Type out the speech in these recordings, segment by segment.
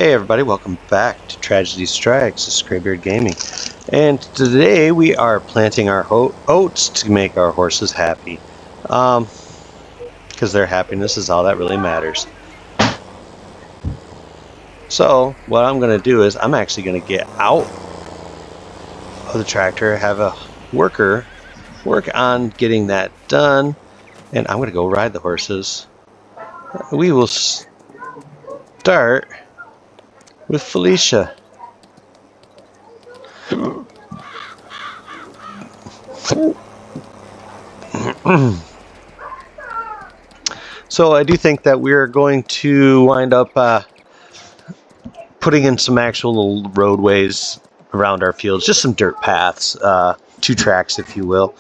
Hey everybody, welcome back to Tragedy Strikes. This is Graybeard Gaming, and today we are planting our oats to make our horses happy, because their happiness is all that really matters. So what I'm going to do is I'm actually going to get out of the tractor, have a worker work on getting that done, and I'm going to go ride the horses. We will start with Felicia. So I do think that we're going to wind up putting in some actual roadways around our fields, just some dirt paths, 2 tracks, if you will.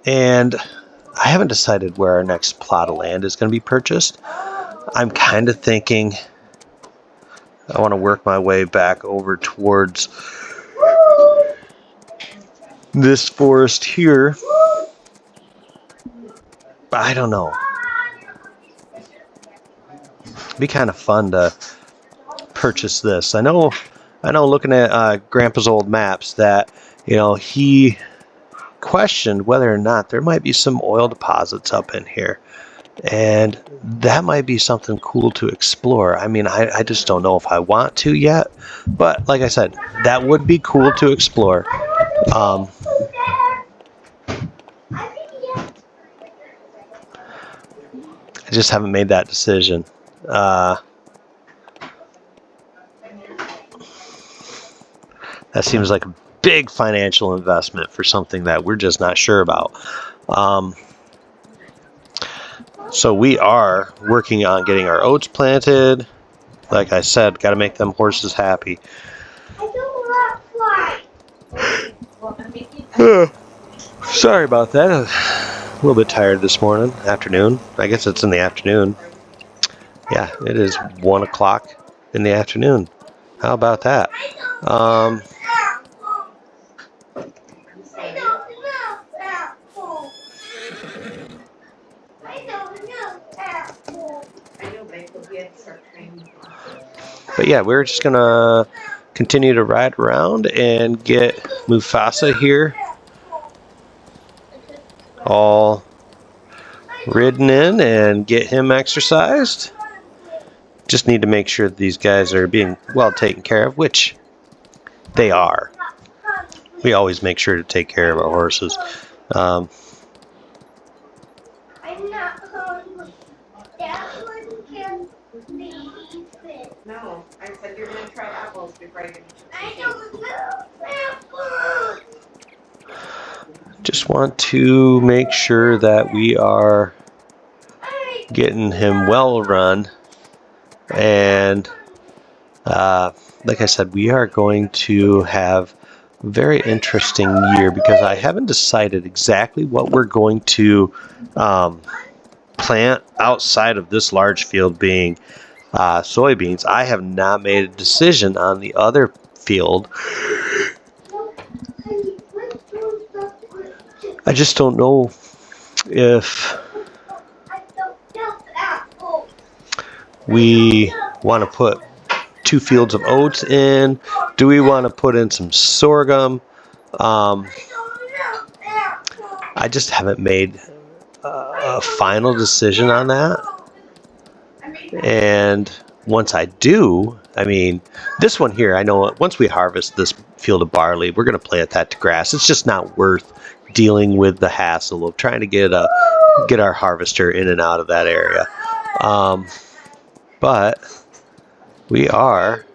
And I haven't decided where our next plot of land is going to be purchased. I'm kind of thinking I want to work my way back over towards this forest here. But I don't know. It'd be kind of fun to purchase this. I know looking at Grandpa's old maps that, he questioned whether or not there might be some oil deposits up in here. And that might be something cool to explore. I mean, I just don't know if I want to yet. But like I said, that would be cool to explore. I just haven't made that decision. That seems like a big financial investment for something that we're just not sure about. So we are working on getting our oats planted. Like I said, got to make them horses happy. Sorry about that. A little bit tired this morning, afternoon. I guess it's in the afternoon. Yeah, it is 1 o'clock in the afternoon. How about that? But yeah, we're just gonna continue to ride around and get Mufasa here all ridden in and get him exercised. Just need to make sure that these guys are being well taken care of, which they are. We always make sure to take care of our horses. No, I said you're going to try apples before I get you. I don't know. Just want to make sure that we are getting him well run. And like I said, we are going to have a very interesting year because I haven't decided exactly what we're going to plant outside of this large field being soybeans. I have not made a decision on the other field. I just don't know if we want to put 2 fields of oats in. Do we want to put in some sorghum? I just haven't made a final decision on that. And once I do, I mean, this one here, I know once we harvest this field of barley, we're going to plant that to grass. It's just not worth dealing with the hassle of trying to get our harvester in and out of that area. But we are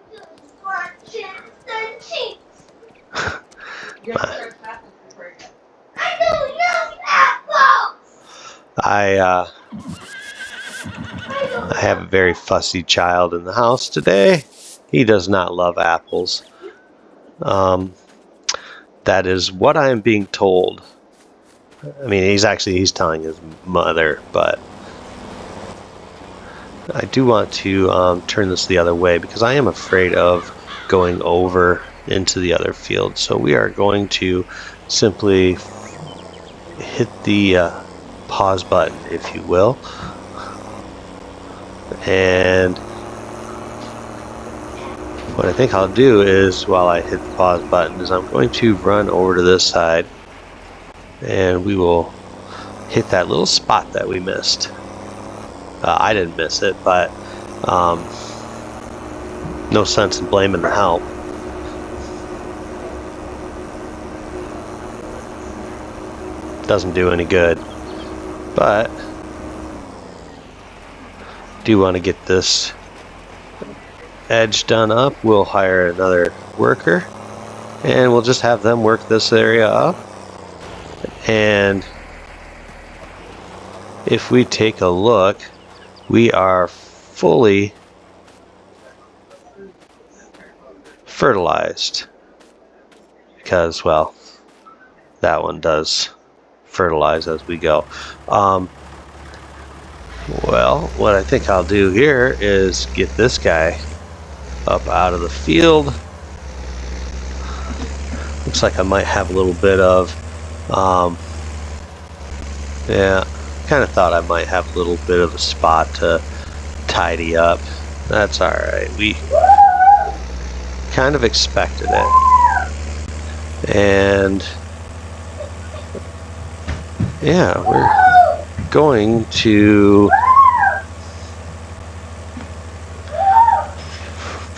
I have a very fussy child in the house today. He does not love apples. That is what I am being told. I mean, he's telling his mother, but I do want to turn this the other way because I am afraid of going over into the other field. So we are going to simply hit the pause button, if you will, and what I think I'll do is, while I hit the pause button, is I'm going to run over to this side and we will hit that little spot that we missed. I didn't miss it, but no sense in blaming the help. Doesn't do any good, but do want to get this edge done up. We'll hire another worker and we'll just have them work this area up. And if we take a look, we are fully fertilized because, well, that one does fertilize as we go. Well, what I think I'll do here is get this guy up out of the field. Looks like I might have a little bit of yeah, kind of thought I might have a little bit of a spot to tidy up. That's alright. We kind of expected it. And yeah, we're going to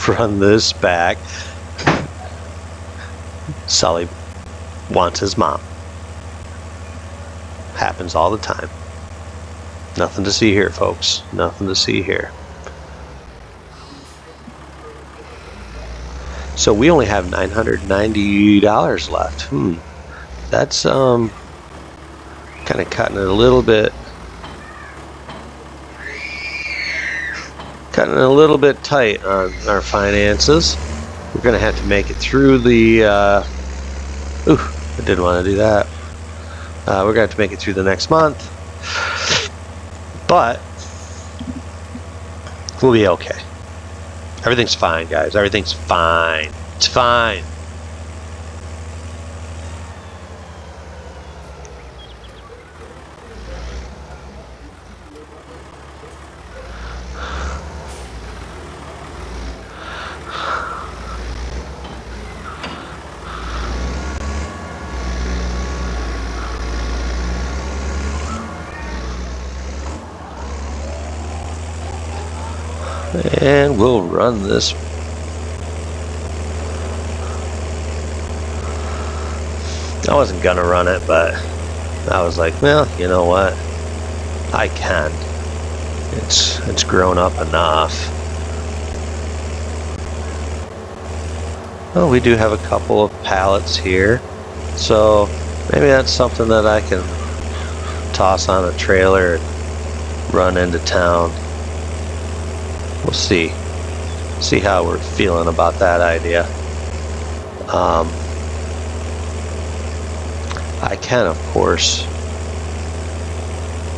run this back. Sully wants his mom. Happens all the time. Nothing to see here, folks. Nothing to see here. So we only have $990 left. That's kind of cutting it a little bit. Cutting it a little bit tight on our finances. We're gonna have to make it through the. Ooh, I didn't want to do that. We're gonna have to make it through the next month, but we'll be okay. Everything's fine, guys. Everything's fine. It's fine. And we'll run this. I wasn't gonna run it, but I was like, well, you know what? I can. It's grown up enough. Well, we do have a couple of pallets here, so maybe that's something that I can toss on a trailer and run into town. We'll see how we're feeling about that idea. I can, of course,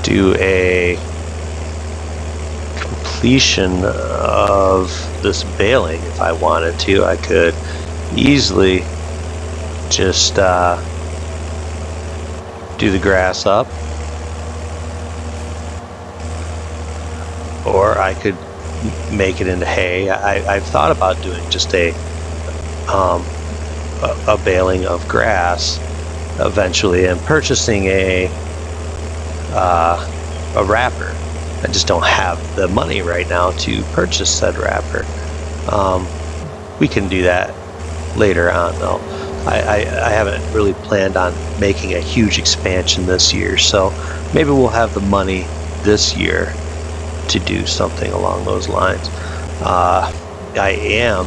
do a completion of this baling if I wanted to. I could easily just do the grass up, or I could make it into hay. I've thought about doing just a baling of grass eventually, and purchasing a wrapper. I just don't have the money right now to purchase said wrapper. We can do that later on, though. I haven't really planned on making a huge expansion this year, so maybe we'll have the money this year to do something along those lines. I am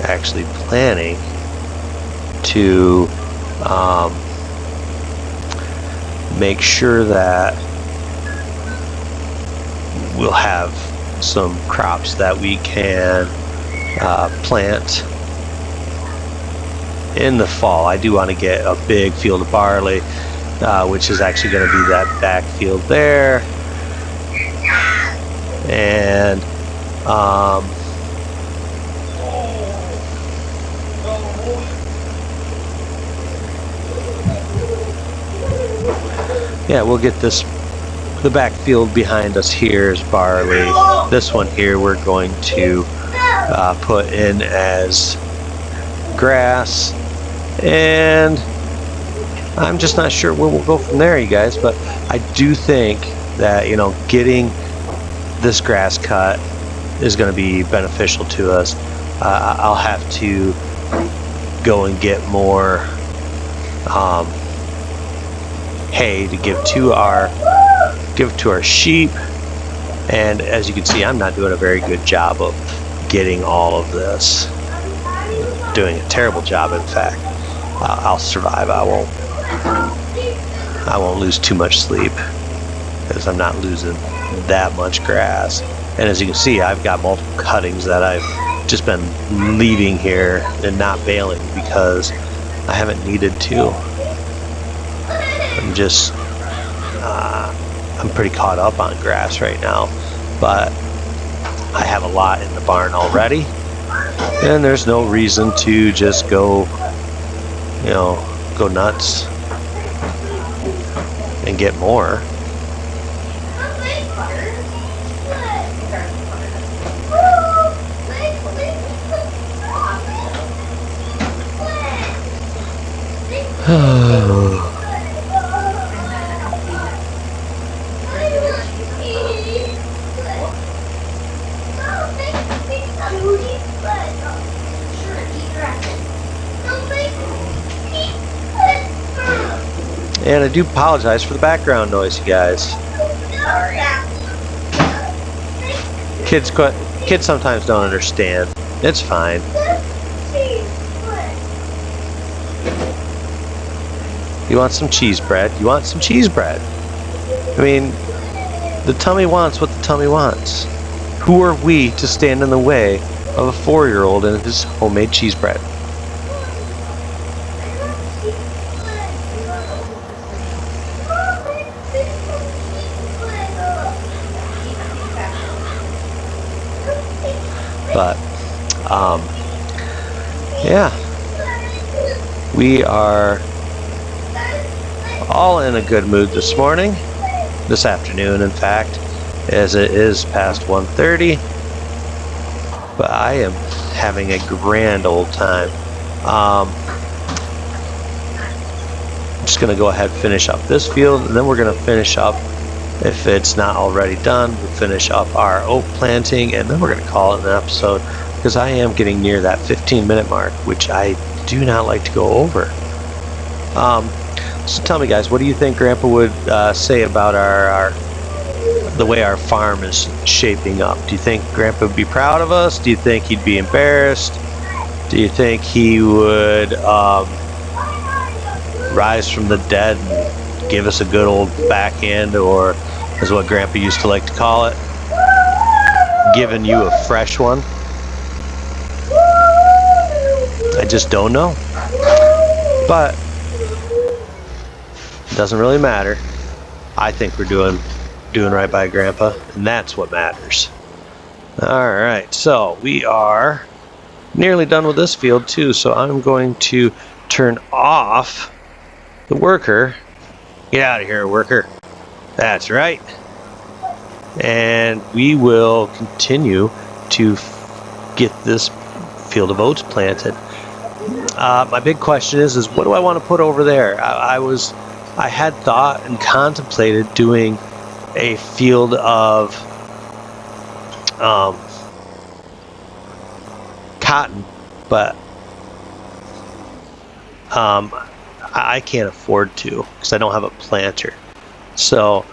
actually planning to make sure that we'll have some crops that we can plant in the fall. I do want to get a big field of barley, which is actually going to be that back field there. And yeah, we'll get this. The back field behind us here is barley. This one here we're going to put in as grass, and I'm just not sure where we'll go from there, you guys. But I do think that, you know, getting this grass cut is going to be beneficial to us. I'll have to go and get more hay to give to our sheep, and as you can see, I'm not doing a very good job of getting all of this. Doing a terrible job, in fact. I'll survive. I won't lose too much sleep because I'm not losing that much grass. And as you can see, I've got multiple cuttings that I've just been leaving here and not baling because I haven't needed to. I'm pretty caught up on grass right now, but I have a lot in the barn already, and there's no reason to just go nuts and get more. And I do apologize for the background noise, you guys. Kids sometimes don't understand. It's fine. You want some cheese bread? You want some cheese bread. I mean, the tummy wants what the tummy wants. Who are we to stand in the way of a 4-year-old and his homemade cheese bread? But, yeah, we are all in a good mood this afternoon, in fact, as it is past 1:30. But I am having a grand old time. I'm just going to go ahead and finish up this field, and then we're going to finish up, if it's not already done, we'll finish up our oat planting, and then we're going to call it an episode, because I am getting near that 15-minute mark, which I do not like to go over. So tell me, guys, what do you think Grandpa would say about the way our farm is shaping up? Do you think Grandpa would be proud of us? Do you think he'd be embarrassed? Do you think he would rise from the dead and give us a good old backhand, or, is what Grandpa used to like to call it, giving you a fresh one? I just don't know. But it doesn't really matter. I think we're doing right by Grandpa, and that's what matters. Alright, so we are nearly done with this field too, so I'm going to turn off the worker. Get out of here, worker. That's right. And we will continue to get this field of oats planted. My big question is what do I want to put over there? I had thought and contemplated doing a field of cotton, but I can't afford to because I don't have a planter. So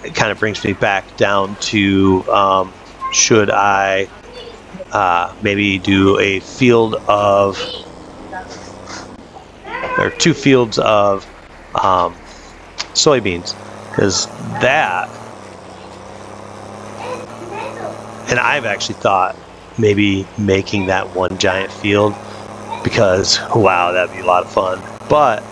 it kind of brings me back down to should I maybe do a field of, or 2 fields of soybeans, because that, and I've actually thought maybe making that one giant field, because wow, that'd be a lot of fun. But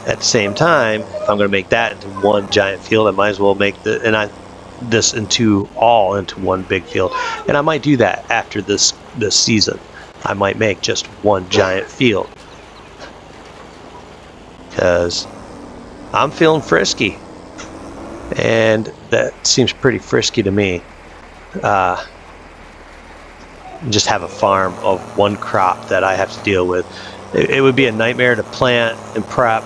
at the same time, if I'm going to make that into one giant field, I might as well make this into one big field. And I might do that after this season. I might make just one giant field, because I'm feeling frisky, and that seems pretty frisky to me. and just have a farm of one crop that I have to deal with. It would be a nightmare to plant and prep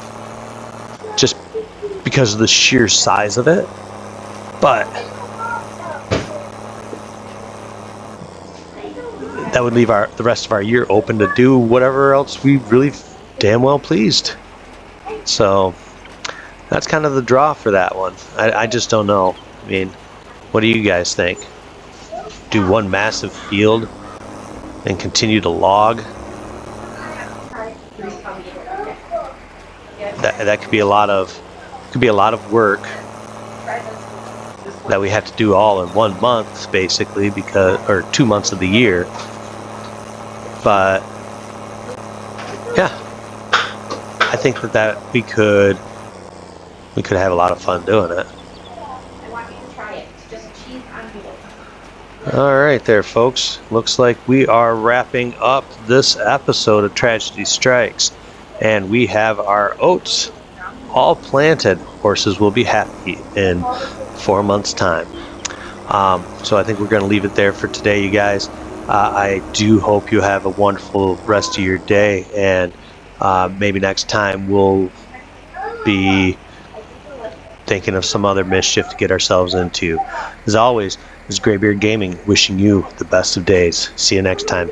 just because of the sheer size of it. But that would leave the rest of our year open to do whatever else we really damn well pleased. So that's kind of the draw for that one. I just don't know. I mean, what do you guys think? Do one massive field and continue to log? That could be a lot of work that we have to do all in 1 month, basically, or 2 months of the year. But yeah, I think that we could have a lot of fun doing it. I want you to try it. It's just cheese on noodles. All right there, folks. Looks like we are wrapping up this episode of Tragedy Strikes, and we have our oats all planted. Horses will be happy in 4 months' time. So I think we're going to leave it there for today, you guys. I do hope you have a wonderful rest of your day, and maybe next time we'll be thinking of some other mischief to get ourselves into. As always, this is Graybeard Gaming wishing you the best of days. See you next time.